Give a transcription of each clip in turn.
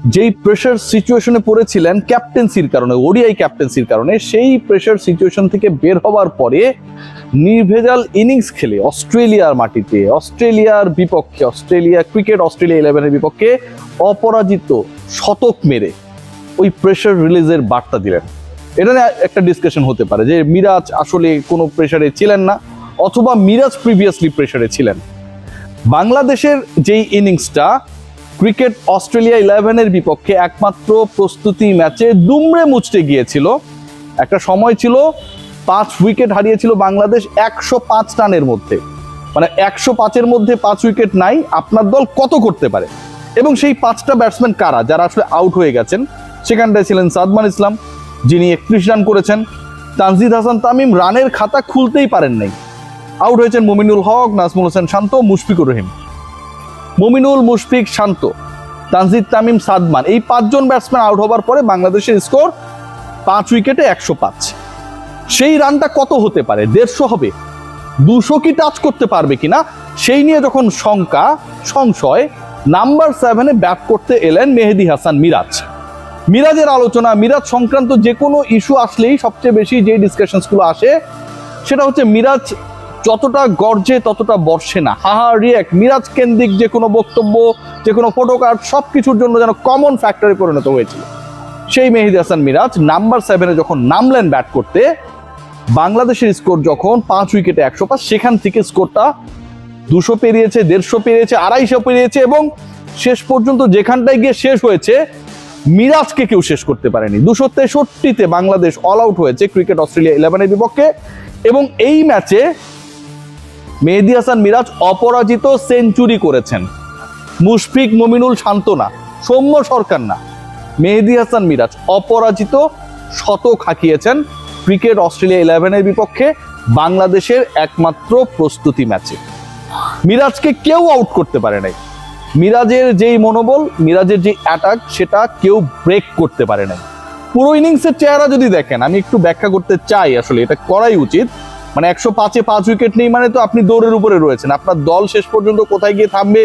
যেই প্রেশার সিচুয়েশনে পড়েছিলেন ক্যাপ্টেন্সির কারণে, ওডিআই ক্যাপ্টেন্সির কারণে, সেই প্রেশার সিচুয়েশন থেকে বের হওয়ার পরে নির্ভেজাল ইনিংস খেলে অস্ট্রেলিয়ার মাটিতে, অস্ট্রেলিয়ার বিপক্ষে, অস্ট্রেলিয়া 11 বিপক্ষে অপরাজিত শতক মেরে ওই প্রেশার রিলিজের বার্তা দিলেন। এটা নিয়ে একটা ডিসকাশন হতে পারে যে মিরাজ আসলে কোনো প্রেশারে ছিলেন না, অথবা মিরাজ প্রিভিয়াসলি প্রেশারে ছিলেন। বাংলাদেশের যেই ইনিংসটা ক্রিকেট অস্ট্রেলিয়া 11-এর বিপক্ষে একমাত্র প্রস্তুতি ম্যাচে দুমড়ে মুচড়ে গিয়েছিল। একটা সময় ছিল 5 উইকেট হারিয়েছিল বাংলাদেশ 105 রানের মধ্যে, মানে 105-এর মধ্যে 5 উইকেট নাই, আপনার দল কত করতে পারে? এবং সেই 5টা ব্যাটসম্যান কারা যারা আসলে আউট হয়ে গেছেন? সেখানটায় ছিলেন সাদমান ইসলাম, যিনি 31 রান করেছেন। তানজিদ হাসান তামিম রানের খাতা খুলতেই পারেন নাই, আউট হয়েছেন মুমিনুল হক, নাজমুল হোসেন শান্ত, মুশফিকুর রহিম। মুমিনুল, মুশফিক, শান্ত, তানজিদ, তামিম, সাদমান, এই 5 জন ব্যাটসম্যান আউট হবার পরে বাংলাদেশের স্কোর 5 উইকেটে 105। সেই রানটা কত হতে পারে? 150 হবে? 200 কি টাচ করতে পারবে কিনা সেই নিয়ে যখন সংশয়, নাম্বার 7-এ ব্যাট করতে এলেন মেহেদী হাসান মিরাজ। মিরাজের আলোচনা, মিরাজ সংক্রান্ত যে কোনো ইস্যু আসলেই সবচেয়ে বেশি যে ডিসকাশনসগুলো আসে সেটা হচ্ছে মিরাজ যতটা গর্জে ততটা বর্ষে না। হাহা রিয়াক্ট, মিরাজ কেন্দ্রিক যে কোনো বক্তব্য, যে কোনো ফটোকার্ড, সব কিছুর জন্য যেন কমন ফ্যাক্টরে পরিণত হয়েছিল। সেই মেহেদী হাসান মিরাজ নাম্বার 7-এ যখন নামলেন ব্যাট করতে, বাংলাদেশের স্কোর যখন 5 উইকেটে 105, সেখান থেকে স্কোরটা 200 পেরিয়েছে, 150 পেরিয়েছে, 250 পেরিয়েছে, এবং শেষ পর্যন্ত যেখানটায় গিয়ে শেষ হয়েছে মিরাজকে কেউ শেষ করতে পারেনি। 263-তে বাংলাদেশ অল আউট হয়েছে ক্রিকেট অস্ট্রেলিয়া 11-এর বিপক্ষে, এবং এই ম্যাচে মেহেদী হাসান মিরাজ অপরাজিত সেঞ্চুরি করেছেন। মুশফিক, মুমিনুল, শান্ত না, সৌম্য সরকার না, মেহেদী হাসান মিরাজ অপরাজিত শতক হাঁকিয়েছেন ক্রিকেট অস্ট্রেলিয়া 11-এর বিপক্ষে বাংলাদেশের একমাত্র প্রস্তুতি ম্যাচে। মিরাজকে কেউ আউট করতে পারে নাই। মিরাজের যেই মনোবল, মিরাজের যে অ্যাটাক, সেটা কেউ ব্রেক করতে পারে নাই। পুরো ইনিংসের চেহারা যদি দেখেন, আমি একটু ব্যাখ্যা করতে চাই, আসলে এটা করাই উচিত। মানে 105-এ 5 উইকেট নেই মানে তো আপনি দৌড়ের উপরে রয়েছেন, আপনার দল শেষ পর্যন্ত কোথায় গিয়ে থামবে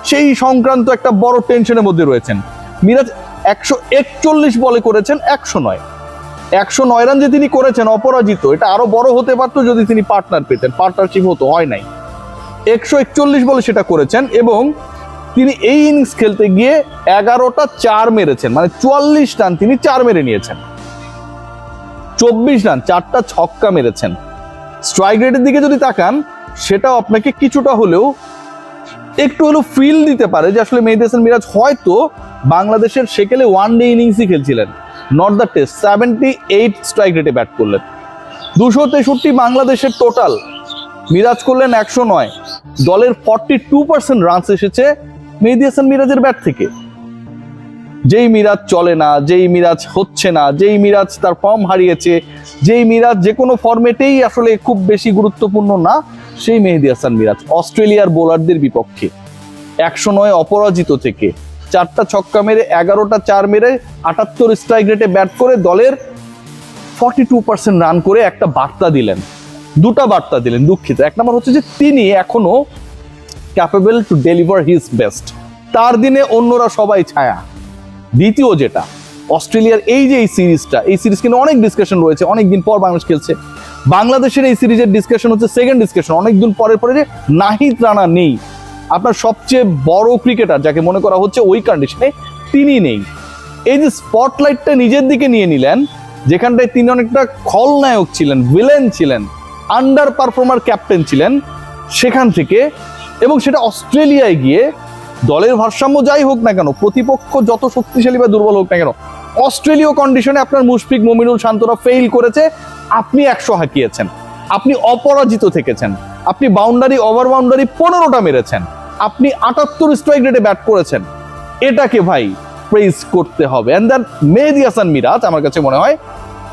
সেই সংক্রান্ত একটা বড় টেনশনের মধ্যে রয়েছেন। মিরাজ 141 বলে করেছেন 109 রান যে তিনি করেছেন অপরাজিত, এটা আরো বড় হতে পারতো যদি তিনি পার্টনার পেতেন, পার্টনারশিপ হতো, হয় নাই। 141 বলে সেটা করেছেন, এবং তিনি এই ইনিংস খেলতে গিয়ে 11টা 4 মেরেছেন, মানে 44 রান তিনি 4 মেরে নিয়েছেন। 24 রান, 4টা ছক্কা মেরেছেন। স্ট্রাইক রেটের দিকে যদি তাকান, সেটাও আপনাকে কিছুটা হলেও একটু হলেও ফিল দিতে পারে যে আসলে মেহেদী হাসান মিরাজ হয়তো বাংলাদেশের সেকেলে 1 ডে ইনিংসই খেলছিলেন, নট দ্য টেস্ট। 78 স্ট্রাইক রেটে ব্যাট করলেন। 263 বাংলাদেশের টোটাল, মিরাজ করলেন 109। দলের 42% রানস এসেছে মেহেদী হাসান মিরাজের ব্যাট থেকে। যেই মিরাজ চলে না, যেই মিরাজ হচ্ছে না, যেই মিরাজ তার ফর্ম হারিয়েছে, যেই মিরাজ যে কোনো ফরম্যাটেই আসলে খুব বেশি গুরুত্বপূর্ণ না, সেই মেহেদী হাসান মিরাজ অস্ট্রেলিয়ার বোলারদের বিপক্ষে 109 অপরাজিত থেকে 4টা ছক্কা মেরে, 11টা 4 মেরে, 78 স্ট্রাইক রেটে ব্যাট করে দলের 42% রান করে একটা বার্তা দিলেন, 2টা বার্তা দিলেন। দুঃখিত, 1 নম্বর হচ্ছে যে তিনি এখনো capable to deliver his best, তার দিনে অন্যরা সবাই ছায়া। দ্বিতীয় যেটা, অস্ট্রেলিয়ার এই যে এই সিরিজ কিন্তু অনেক ডিসকাশন রয়েছে, অনেকদিন পর বাংলাদেশ খেলছে। বাংলাদেশের এই সিরিজের ডিসকাশন হচ্ছে সেকেন্ড ডিসকাশন, অনেকদিন পরে যে নাহিদ রানা নেই, আপনার সবচেয়ে বড় ক্রিকেটার যাকে মনে করা হচ্ছে ওই কন্ডিশনে তিনি নেই। এই যে স্পটলাইটটা নিজের দিকে নিয়ে নিলেন, যেখানটায় তিনি অনেকটা খলনায়ক ছিলেন, ভিলেন ছিলেন, আন্ডার পারফর্মার ক্যাপ্টেন ছিলেন, সেখান থেকে, এবং সেটা অস্ট্রেলিয়ায় গিয়ে দলের ভারসাম্য যাই হোক না কেন, প্রতিপক্ষ যত শক্তিশালী বা দুর্বল হোক না কেন, অস্ট্রেলীয় কন্ডিশনে আপনার মুশফিক, মুমিনুল, শান্তরা ফেইল করেছে, আপনি 100 হাঁকিয়েছেন, আপনি অপরাজিত থেকেছেন, আপনি বাউন্ডারি, ওভার বাউন্ডারি 15টা মেরেছেন, আপনি 78 স্ট্রাইক রেটে ব্যাট করেছেন। এটাকে ভাই প্রেজ করতে হবে। এন্ড দেন মেহেদী হাসান মিরাজ, আমার কাছে মনে হয়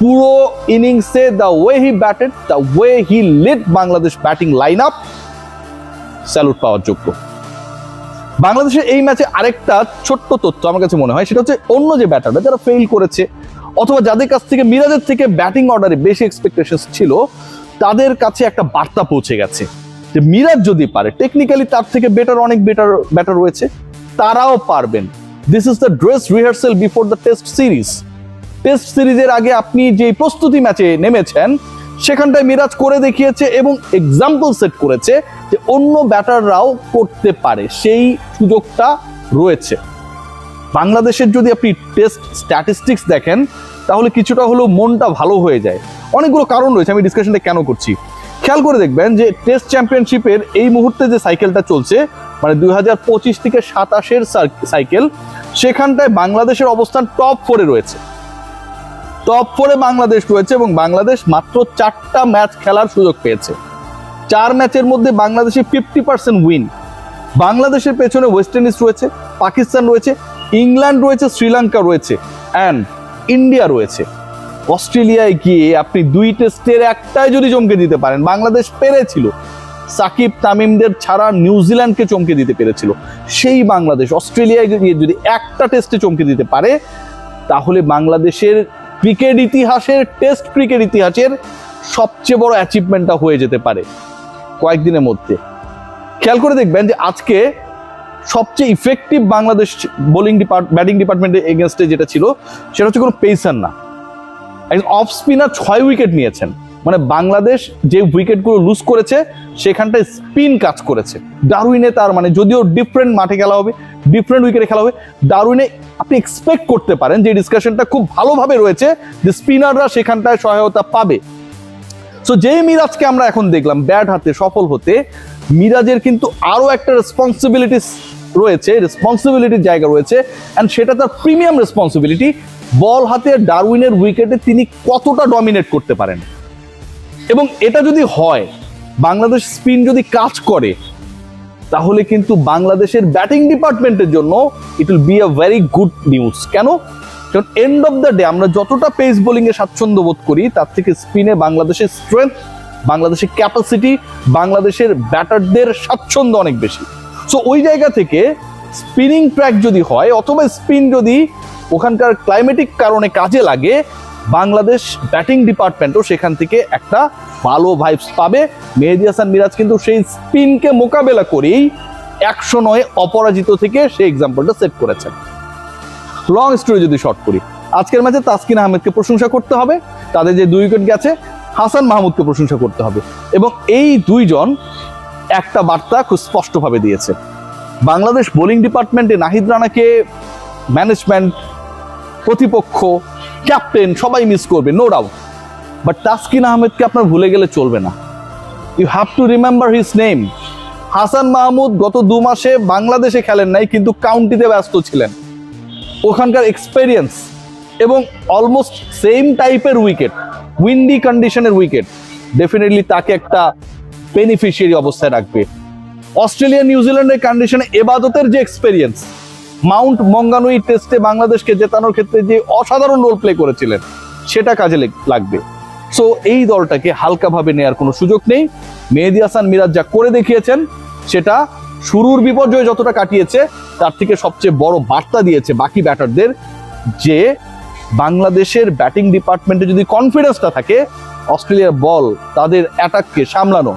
পুরো ইনিংসে the way he batted, the way he lead Bangladesh batting line up, salute পাওয়ার যোগ্য। বাংলাদেশের এই ম্যাচে আরেকটা ছোট্ট তথ্য আমার কাছে মনে হয়, সেটা হচ্ছে অন্য যে ব্যাটাররা যারা ফেইল করেছে, অথবা যাদের কাছ থেকে মিরাজের থেকে ব্যাটিং অর্ডারে বেশি এক্সপেকটেশন ছিল, তাদের কাছে একটা বার্তা পৌঁছে গেছে যে মিরাজ যদি পারে, টেকনিক্যালি তার থেকে অনেক বেটার ব্যাটার রয়েছে, তারাও পারবেন। This is the dress rehearsal before the test series. Test সিরিজের আগে আপনি যে প্রস্তুতি ম্যাচে নেমেছেন সেখানটায় মিরাজ করে দেখিয়েছে এবং এক্সাম্পল সেট করেছে যে অন্য ব্যাটাররাও করতে পারে, সেই সুযোগটা রয়েছে। বাংলাদেশের যদি আপনি টেস্ট স্ট্যাটিস্টিক্স দেখেন তাহলে কিছুটা হলেও মনটা ভালো হয়ে যায়। অনেকগুলো কারণ রয়েছে, আমি ডিসকাশনটা কেন করছি খেয়াল করে দেখবেন যে টেস্ট চ্যাম্পিয়নশিপের এই মুহূর্তে যে সাইকেলটা চলছে, মানে 2025 থেকে 27-এর সাইকেল, সেখানটায় বাংলাদেশের অবস্থান টপ 4-এ রয়েছে। টপ 4-এ বাংলাদেশ রয়েছে এবং বাংলাদেশ মাত্র 4টা ম্যাচ খেলার সুযোগ পেয়েছে। 4 ম্যাচের মধ্যে বাংলাদেশে 50% উইন। বাংলাদেশের পেছনে ওয়েস্ট ইন্ডিজ রয়েছে, পাকিস্তান রয়েছে, ইংল্যান্ড রয়েছে, শ্রীলঙ্কা রয়েছে অ্যান্ড ইন্ডিয়া রয়েছে। অস্ট্রেলিয়ায় গিয়ে আপনি 2 টেস্টের একটাই যদি চমকে দিতে পারেন, বাংলাদেশ পেরেছিল। সাকিব তামিমদের ছাড়া নিউজিল্যান্ডকে চমকে দিতে পেরেছিল। সেই বাংলাদেশ অস্ট্রেলিয়ায় গিয়ে যদি একটা টেস্টে চমকে দিতে পারে তাহলে বাংলাদেশের ক্রিকেট ইতিহাসের, টেস্ট ক্রিকেট ইতিহাসের সবচেয়ে বড় অ্যাচিভমেন্টটা হয়ে যেতে পারে কয়েকদিনের মধ্যে। খেয়াল করে দেখবেন যে আজকে সবচেয়ে ইফেক্টিভ বাংলাদেশ ব্যাটিং ডিপার্টমেন্টের এগেনস্টে যেটা ছিল সেটা হচ্ছে কোনো পেসার না, একজন অফ স্পিনার 6 উইকেট নিয়েছেন। মানে বাংলাদেশ যে উইকেটগুলো লুজ করেছে সেখানটায় স্পিন কাজ করেছে। ডারউইনে তার মানে যদিও ডিফারেন্ট মাঠে খেলা হবে, ডিফারেন্ট উইকেটে খেলা হবে, ডারউইনে আপনি এক্সপেক্ট করতে পারেন যে ডিসকাশনটা খুব ভালোভাবে রয়েছে যে স্পিনাররা সেখানটায় সহায়তা পাবে। সো যে মিরাজকে আমরা এখন দেখলাম ব্যাট হাতে সফল হতে, মিরাজের কিন্তু আরো একটা রেসপন্সিবিলিটিস রয়েছে, রেসপন্সিবিলিটির জায়গা রয়েছে, অ্যান্ড সেটা তার প্রিমিয়াম রেসপন্সিবিলিটি। বল হাতে ডারউইনের উইকেটে তিনি কতটা ডমিনেট করতে পারেন। এবং এটা যদি হয়, বাংলাদেশ স্পিন যদি কাজ করে, তাহলে কিন্তু বাংলাদেশের ব্যাটিং ডিপার্টমেন্টের জন্য it will be a very good news. কেন? কারণ এন্ড অফ দ্য ডে আমরা যতটা পেস বোলিং এ স্বাচ্ছন্দ্য বোধ করি, তার থেকে স্পিনে বাংলাদেশের স্ট্রেংথ, বাংলাদেশের ক্যাপাসিটি, বাংলাদেশের ব্যাটারদের স্বাচ্ছন্দ্য অনেক বেশি। সো ওই জায়গা থেকে স্পিনিং ট্র্যাক যদি হয় অথবা স্পিন যদি ওখানকার ক্লাইমেটিক কারণে কাজে লাগে, বাংলাদেশ ব্যাটিং ডিপার্টমেন্টও সেখান থেকে একটা ভালো ভাইবস পাবে। মেহেদী হাসান মিরাজ কিন্তু সেই স্পিনকে মোকাবেলা করেই 109 অপরাজিত থেকে সেই এক্সাম্পলটা সেট করেছেন। লং স্টোরি যদি শর্ট করি, আজকের ম্যাচে তাসকিন আহমেদকে প্রশংসা করতে হবে, তাদের যে 2 উইকেট গেছে, হাসান মাহমুদকে প্রশংসা করতে হবে। এবং এই দুইজন একটা বার্তা খুব স্পষ্টভাবে দিয়েছে। বাংলাদেশ বোলিং ডিপার্টমেন্টে নাহিদ রানাকে ম্যানেজমেন্ট, প্রতিপক্ষ, ক্যাপ্টেন সবাই মিস করবে, নো ডাউট, বাট তাসকিন আহমেদকে আপনার ভুলে গেলে চলবে না। You have to remember his name. Hasan Mahmud গত 2 মাসে বাংলাদেশে খেলেন নাই, কিন্তু কাউন্টিতে ব্যস্ত ছিলেন। ওখানকার এক্সপেরিয়েন্স এবং অলমোস্ট সেম টাইপের উইকেট, উইন্ডি কন্ডিশনের উইকেট, ডেফিনেটলি তাকে একটা বেনিফিশিয়ারি অবস্থায় রাখবে। অস্ট্রেলিয়া নিউজিল্যান্ডের কন্ডিশনে এবাদতের যে এক্সপেরিয়েন্স, মাউন্ট মঙ্গানুই টেস্টে বাংলাদেশকে জেতানোর ক্ষেত্রে যে অসাধারণ রোল প্লে করেছিলেন, সেটা কাজে লাগবে। সো এই দলটাকে হালকাভাবে নেওয়ার কোনো সুযোগ নেই। মেহেদী হাসান মিরাজ যা করে দেখিয়েছেন সেটা শুরুর বিপর্যয় যতটা কাটিয়েছে, তার থেকে সবচেয়ে বড় বার্তা দিয়েছে বাকি ব্যাটারদের যে বাংলাদেশের ব্যাটিং ডিপার্টমেন্টে যদি কনফিডেন্সটা থাকে, অস্ট্রেলিয়ার বল, তাদের অ্যাটাককে সামলানো